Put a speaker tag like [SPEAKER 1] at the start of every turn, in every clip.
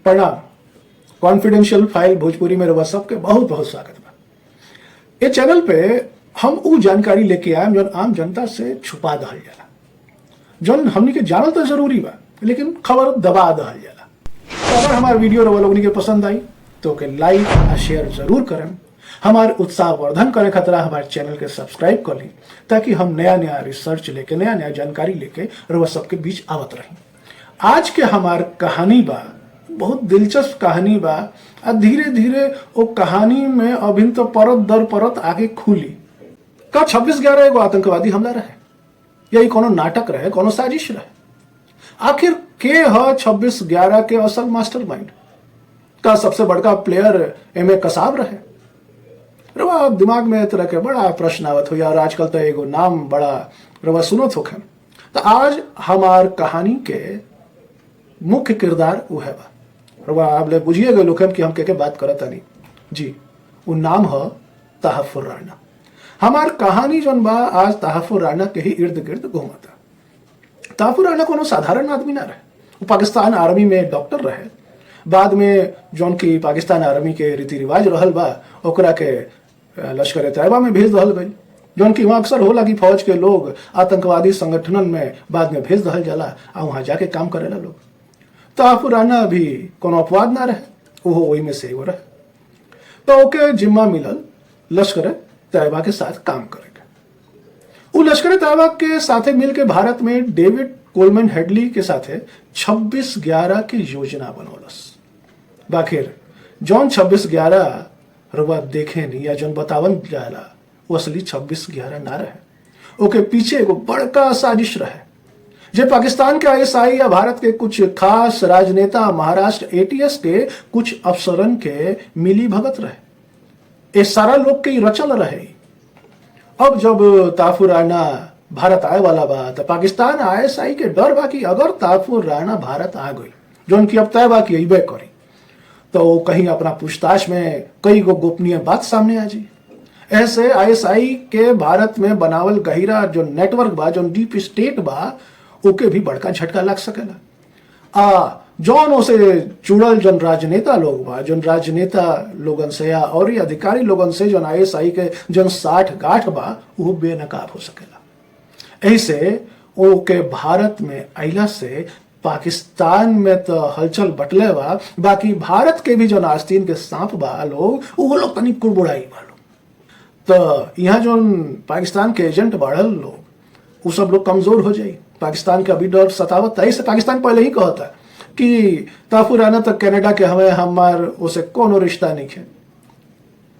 [SPEAKER 1] प्रणाम। Confidential file Bhojpuri में रउआ सबके बहुत बहुत स्वागत बा। ये चैनल पे हम उ जानकारी लेके आए जौन आम जनता से छुपा दहल जाला, जौन हमनी के जानल तो जरूरी बा लेकिन खबर दबा दहल जाला। तो अगर हमार वीडियो रउआ लोगनी के पसंद आई तो के लाइक और शेयर जरूर करें। हमार उत्साह वर्धन करे खतरा हमारे चैनल के सब्सक्राइब कर ली, ताकि हम नया नया रिसर्च लेके नया नया जानकारी लेके रउआ सबके बीच आवत रही। आज के हमार कहानी बा बहुत दिलचस्प कहानी बा। आ धीरे धीरे वो कहानी में अभी तो परत दर परत आगे खुली। का 26/11 एगो आतंकवादी हमला रहे या ई कोनो नाटक रहे, कोनो साजिश रहे? आखिर के ह 26/11 के असल मास्टरमाइंड? का सबसे बड़का प्लेयर एमे कसाब रहे? रवा दिमाग में इस तरह के बड़ा प्रश्न आवत हो यार। आजकल तो एगो नाम बड़ा रवा सुनत होखे। तो आज हमार कहानी के मुख्य किरदार उहे बा। रवा आप ले बुझिए गए लोग कि हम के बात करत तानी जी। वो नाम है तहफ्फुर राणा। हमार कहानी जौन बा आज तहफ्फुर राणा के ही इर्द गिर्द घूमता। तहफ्फुर राणा कोनो साधारण आदमी ना रहे। वो पाकिस्तान आर्मी में डॉक्टर रहे। बाद में जौन की पाकिस्तान आर्मी के रीति रिवाज रहल बा ओकरा के लश्कर तैयबा में भेज दहल गई। जौन की वहाँ अक्सर होला कि फौज के लोग आतंकवादी संगठनन में बाद में भेज दहल जाला आ वहाँ जाके काम करेला लोग। तहफ्फुर राणा भी कोनो अपवाद ना रहे, वो वही में से एगो रहे। तो ओके जिम्मा मिलल लश्कर तैयबा के साथ काम करेगा। वो लश्कर तैयबा के साथे मिलके भारत में डेविड कोलमैन हेडली के साथे 26/11 की योजना बनौलस। बाखिर जौन 26/11 रउआ देखे नहीं या जौन बतावन जाला वो असली 26/11 ना रहे। ओके पीछे एगो बड़का साजिश रहे जे पाकिस्तान के ISI या भारत के कुछ खास राजनेता महाराष्ट्र ATS के कुछ अफसरन के मिली भगत रहे। ये सारा लोग के रचल रहे। अब जब तहफ्फुर राणा भारत आए वाला बा तो पाकिस्तान ISI के डर बा कि अगर तहफ्फुर राणा भारत आ गई जौन की अब तय बा कि अइबे करी तो कहीं अपना पूछताछ में कई गो गोपनीय बात सामने आ जाए। ऐसे ISI के भारत में बनावल गहिरा जो नेटवर्क बा जो डीप स्टेट बा ओके भी बड़का झटका लग सकेला। जौन उसे जुड़ल जौन राजनेता लोग बा जौन राजनेता लोगन से या और ही अधिकारी लोगन से जौन ISI के जौन 60 गांठ बा वो बेनकाब हो सकेला। ऐसे ओके भारत में अइला से पाकिस्तान में तो हलचल बटले बा, बाकी भारत के भी जौन आस्तीन के सांप बा लोग वो लोग तनी कुड़बुड़ाई बा लोग। तो यहाँ जौन पाकिस्तान के एजेंट बढ़ल लोग वो सब लोग कमजोर हो जाये। पाकिस्तान का अभी डर सतावत है। पाकिस्तान पहले ही कहता कि तहफ्फुर राणा तक कनाडा के हमें हमार उसे कोनो रिश्ता नहीं है।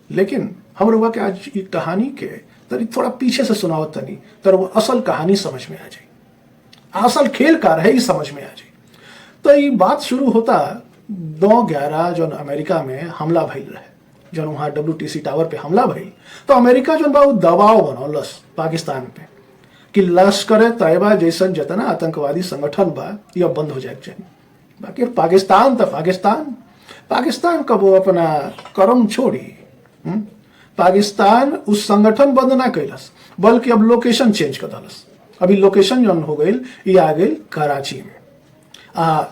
[SPEAKER 1] लेकिन हम लोग के आज ये कहानी के तरी थोड़ा पीछे से सुनावत तनी तर वो असल कहानी समझ में आ जाए, असल खेल का रहे ही समझ में आ जाए। तो ये बात शुरू होता 9/11 जो अमेरिका में हमला भइल रहे, जो वहाँ WTC टावर पे हमला भइल। तो अमेरिका जो बा दबाव बनौलस पाकिस्तान पे कि लश्कर तैयबा जैसन जितना आतंकवादी संगठन बा यह बंद हो जाए चाहिए। बाकी पाकिस्तान तो पाकिस्तान कब वो अपना कर्म छोड़ी। पाकिस्तान उस संगठन बंद ना कैलस बल्कि अब लोकेशन चेंज कर दलस। अभी लोकेशन जो हो गई ये आ गई कराची में।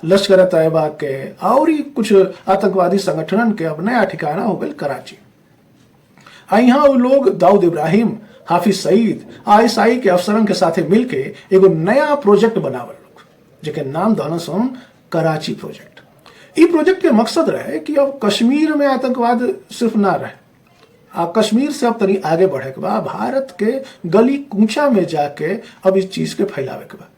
[SPEAKER 1] लश्कर तैयबा के और ही कुछ आतंकवादी संगठन के अब नया ठिकाना हो गई कराची। यहाँ वो लोग दाऊद इब्राहिम, हाफिज सईद, ISI के अफसरन के साथे मिलके एगो नया प्रोजेक्ट बनावल लोग जेके नाम दहलस हम कराची प्रोजेक्ट। ई प्रोजेक्ट के मकसद रहे कि अब कश्मीर में आतंकवाद सिर्फ ना रहे, कश्मीर से अब तनी आगे बढ़े के बा, भारत के गली कूचा में जाके अब इस चीज के फैलावे के बा।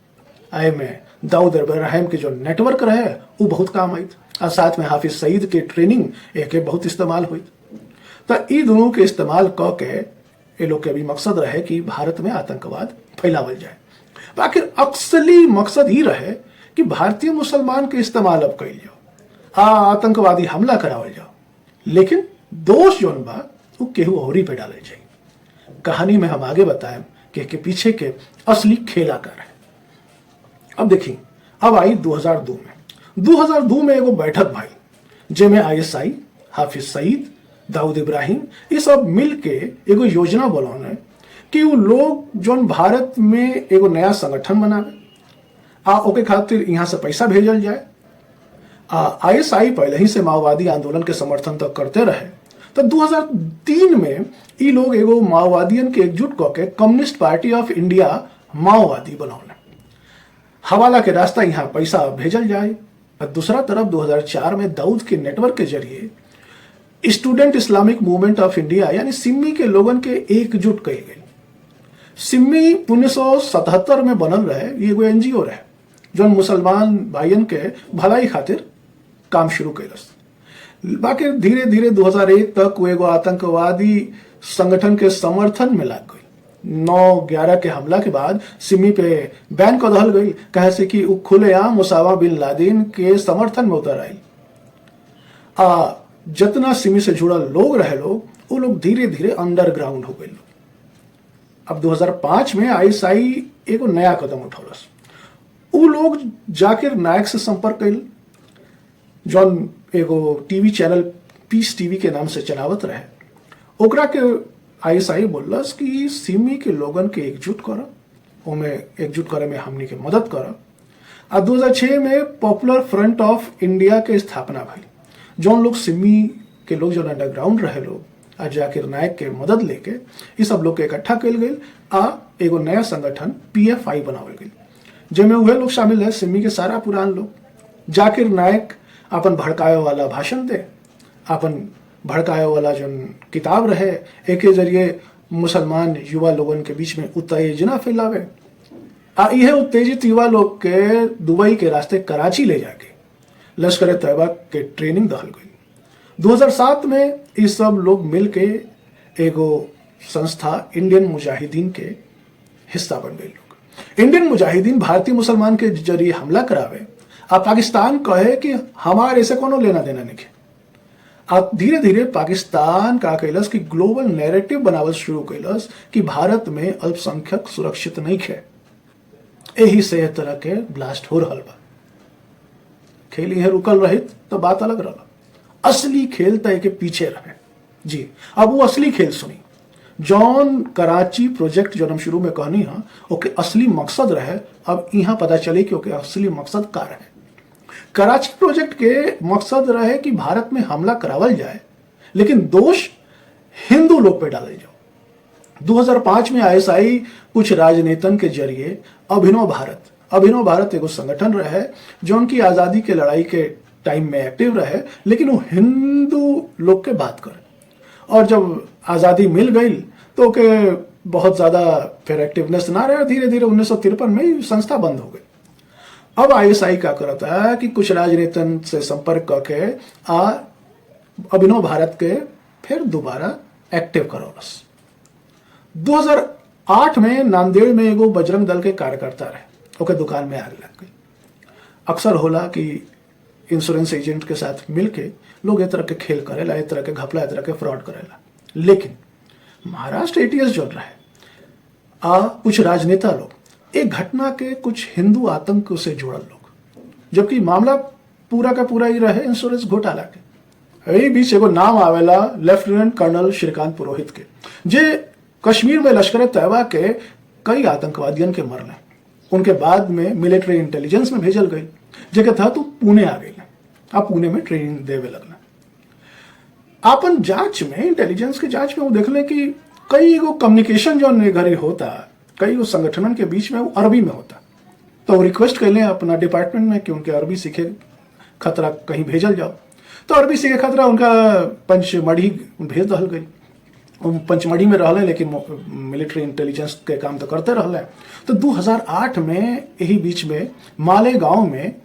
[SPEAKER 1] आए में दाऊद इब्राहिम के जो नेटवर्क रहे वो बहुत काम आई और साथ में हाफिज सईद के ट्रेनिंग एक बहुत इस्तेमाल हुई। तो ई दोनों के इस्तेमाल क के ये लोग के भी मकसद रहे कि भारत में आतंकवाद फैलावल जाए। बाकी असली मकसद ही रहे कि भारतीय मुसलमान के इस्तेमाल अब कैल जाओ, आतंकवादी हमला करावल जाओ। लेकिन दोष जोन बा वो केहू औरी पे डाले जाए। कहानी में हम आगे बताएं कि के पीछे के असली खेला कर है। अब देखिए, अब आई 2002 में एगो बैठक भाई जेमे ISI, हाफिज सईद, दाऊद इब्राहिम ये सब मिल के एगो योजना बनौने कि वो लोग जोन भारत में एगो नया संगठन बनावे ओके खातिर यहाँ से पैसा भेजल जाए आईएसआई पहले ही से माओवादी आंदोलन के समर्थन तक करते रहे। तो 2003 में ये लोग एगो माओवादियन के एकजुट कऽ के कम्युनिस्ट पार्टी ऑफ इंडिया माओवादी बनौले। हवाला के रास्ता यहाँ पैसा भेजल जाए। और दूसरा तरफ 2004 में दाऊद के नेटवर्क के जरिए student Islamic movement of India यानी सिम्मी के लोगन के एकजुट कई गई। सिम्मी 1977 में बनल रहे, ये एगो एनजीओ रहे जो मुसलमान भाइयन के भलाई खातिर काम शुरू कैलस। बाकी धीरे धीरे 2001 तक वो एगो आतंकवादी संगठन के समर्थन में लग गई। 9/11 के हमला के बाद सिमी पे बैन कर दहल गई, कहे से कि वो खुलेआम उसामा बिन लादेन के समर्थन में उतर आई। जितना सिमी से जुड़ल लोग रहे वो लोग धीरे धीरे अंडरग्राउंड हो गए। अब 2005 में आईएसआई एगो नया कदम उठौलस। वो लोग जाकिर नायक से संपर्क कैल, जौन एगो टीवी चैनल पीस टीवी के नाम से चलावत रहे। ओकरा के आईएसआई बोलस कि सिमी के लोगन के एकजुट कर, ओमे एकजुट करे में हमनी के मदद कर। आ 2006 में पॉपुलर फ्रंट ऑफ इंडिया के स्थापना भई, जौन लोग सिमी के लोग जो अंडरग्राउंड रहे लोग आ जाकिर नायक के मदद लेके ये सब लोग के इकट्ठा कल गई आ एगो नया संगठन पीएफआई बनावल गई, जिसमें वह लोग शामिल है सिमी के सारा पुरान लोग। जाकिर नायक अपन भड़काए वाला भाषण दे, अपन भड़काए वाला जो किताब रहे एक के जरिए मुसलमान युवा लोगन के बीच में उत्तेजना फैलावे। यह उत्तेजित युवा लोग के दुबई के रास्ते कराची ले जाके लश्कर तैयबा के ट्रेनिंग दहल गई। 2007 में ये सब लोग मिल के एगो संस्था इंडियन मुजाहिदीन के हिस्सा बन गए। लोग इंडियन मुजाहिदीन भारतीय मुसलमान के जरिए हमला करावे आ पाकिस्तान कहे कि हमारे ऐसे कोनो लेना देना नहीं। अब धीरे धीरे पाकिस्तान का कैलस कि ग्लोबल नैरेटिव बनावल शुरू कैलस कि भारत में अल्पसंख्यक सुरक्षित नहीं है। यही से इस तरह के ब्लास्ट हो रहा बा। खेल यह रुकल रही तो बात अलग रहा। असली खेल तय के पीछे रहे जी। अब वो असली खेल सुनी जॉन कराची प्रोजेक्ट जो हम शुरू में कहनी है ओके असली मकसद रहे। अब यहाँ पता चले कि ओके असली मकसद का रहे। कराची प्रोजेक्ट के मकसद रहे कि भारत में हमला करावल जाए लेकिन दोष हिंदू लोग पे डाले जाओ। 2005 में आईएसआई कुछ राजनेतन के जरिए अभिनव भारत एगो संगठन रहे जो उनकी आजादी के लड़ाई के टाइम में एक्टिव रहे, लेकिन वो हिंदू लोग के बात करे। और जब आजादी मिल गई तो के बहुत ज्यादा फिर एक्टिवनेस ना रहे। धीरे धीरे 1953 में संस्था बंद हो गई। अब आईएसआई क्या करता है कि कुछ राजनेतन से संपर्क करके अभिनव भारत के फिर दोबारा एक्टिव करौलस। 2008 में नांदेड़ में एगो बजरंग दल के कार्यकर्ता रहे, ओके दुकान में आग लग गई। अक्सर होला कि इंश्योरेंस एजेंट के साथ मिलके लोग इस तरह के खेल करेला, इस तरह के घपला, इस तरह के फ्रॉड करेला। लेकिन महाराष्ट्र एटीएस जो रहे कुछ राजनेता लोग एक घटना के कुछ हिंदू आतंक से जुड़ल लोग, जबकि मामला पूरा का पूरा ही रहे इंश्योरेंस घोटाला के। यही बीच एगो नाम आवेला लेफ्टिनेंट कर्नल श्रीकांत पुरोहित के, जे कश्मीर में लश्कर तैयबा के कई आतंकवादियों के मरने उनके बाद में मिलिट्री इंटेलिजेंस में भेजल गई, जेके तहत पुणे आ गई। आप पुणे में ट्रेनिंग देवे लगना। आपन जांच में इंटेलिजेंस के जांच में वो देखले कि कई गो कम्युनिकेशन जो घरे होता, कई गो संगठनन के बीच में वो अरबी में होता। तो रिक्वेस्ट कैले अपना डिपार्टमेंट में कि उनके अरबी सीखे खतरा कहीं भेजल जाओ। तो अरबी सीखे खतरा उनका पंचमढ़ी भेज दहल गई। पंचमढ़ी में रहले लेकिन मिलिट्री इंटेलिजेंस के काम तो करते रहले। तो 2008 में यही बीच में मालेगांव में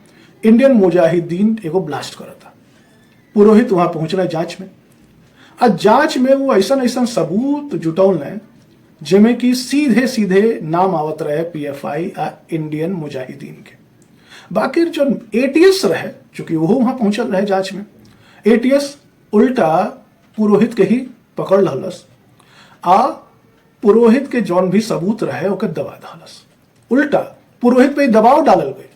[SPEAKER 1] इंडियन मुजाहिदीन एगो ब्लास्ट करता। पुरोहित वहां पहुंचना जांच में। आज जांच में वो ऐसा सबूत जुटौल जिसमें कि सीधे सीधे नाम आवत रहे पीएफआई आ इंडियन मुजाहिदीन के। बाकी जो एटीएस रहे, चूंकि वो वहां पहुंचल रहे जांच में, एटीएस उल्टा पुरोहित के ही पकड़ लहलस आ पुरोहित के जौन भी सबूत रहे ओके दबा दहलस। उल्टा पुरोहित पे दबाव डालल गए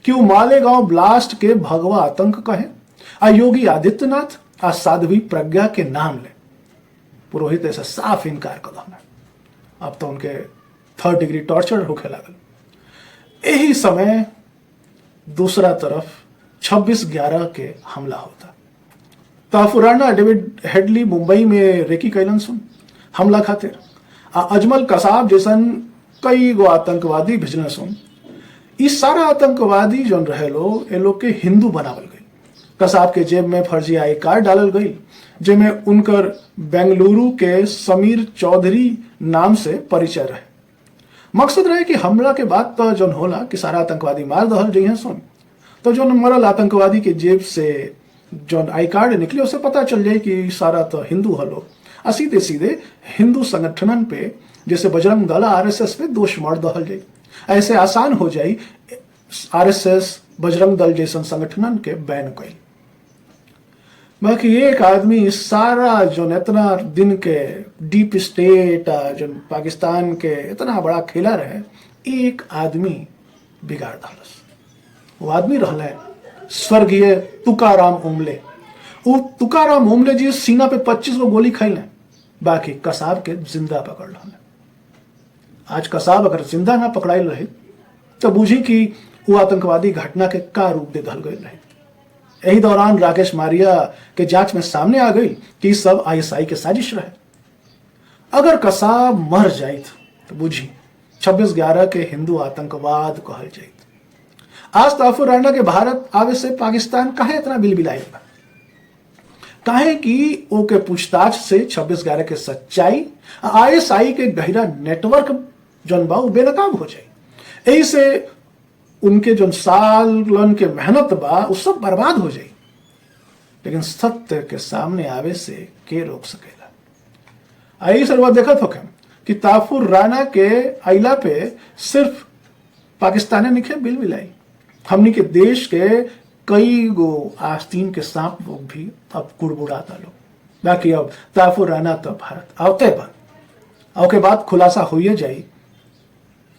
[SPEAKER 1] कि वो मालेगांव ब्लास्ट के भगवा आतंक कहे आ योगी आदित्यनाथ आ साध्वी प्रज्ञा के नाम ले। पुरोहित ऐसा साफ इनकार कर दिया। अब तो उनके 3rd डिग्री टॉर्चर होके लागल। यही समय दूसरा तरफ 26/11 के हमला होता। ताफुराना डेविड हेडली मुंबई में रेकी कैलन सुन हमला खातिर आ अजमल कसाब जैसन कई गो आतंकवादी भेजने सुन। ई सारा आतंकवादी जौन रहे लोग ए लोग के हिंदू बनावल गई। कसाब के जेब में फर्जी आई कार्ड डालल गई जेमे उनकर बेंगलुरु के समीर चौधरी नाम से परिचय रहे। मकसद रहे कि हमला के बाद तो जौन होला कि सारा आतंकवादी मार दहल जइहे सुन, तो जौन मरल आतंकवादी के जेब से जौन आई कार्ड निकले उसे पता चल जाए कि सारा तो हिंदू हलो आ सीधे सीधे हिंदू संगठनन पे जैसे बजरंग दल आरएसएस पे दोष मर दहल जाए। ऐसे आसान हो जाए आरएसएस बजरंग दल जैसन संगठनन के बैन कई। बाकी एक आदमी सारा जो इतना दिन के डीप स्टेट जो पाकिस्तान के इतना बड़ा खेला रहे, एक आदमी बिगाड़ डालस। वो आदमी रहले स्वर्गीय तुकाराम ओमले। वो तुकाराम ओमले जी सीना पे 25 गो गोली खैले, बाकी कसाब के जिंदा पकड़ रहले। आज कसाब अगर जिंदा ना पकड़ाइल रहे तो बुझी कि वो आतंकवादी घटना के का रूप दे धल गए रहे। यही दौरान राकेश मारिया के जांच में सामने आ गई कि सब आईएसआई के साजिश रहे। अगर कसाब मर जाइत तो बुझी 26/11 के हिंदू आतंकवाद कहल जाइत। आज ताफुराना के भारत आवे से पाकिस्तान काहे इतना बिलबिलाइल बा? काहे कि ओके पूछताछ से 26/11 के सच्चाई आईएसआई के गहरा नेटवर्क जौन बा बेनकाब हो जाए। यही से उनके जो सालन के मेहनत बा वो सब बर्बाद हो जाए। लेकिन सत्य के सामने आवे से के रोक सकेला? आई सर्वा देखत हो कि ताफुर राना के आइला पे सिर्फ पाकिस्तानी निखे बिल बिलाई, हमनी के देश के कई गो आस्तीन के सांप लोग भी अब कुड़बुड़ाता लोग। बाकी अब ताफुर राना तो भारत आवते बा, के बाद खुलासा होइए जाई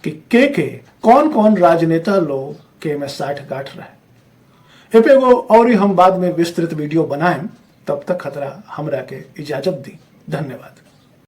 [SPEAKER 1] कि के कौन कौन राजनेता लोग के में 60 गांठ रहे। ए गो और ही हम बाद में विस्तृत वीडियो बनाएं। तब तक खतरा हमरा के इजाजत दी। धन्यवाद।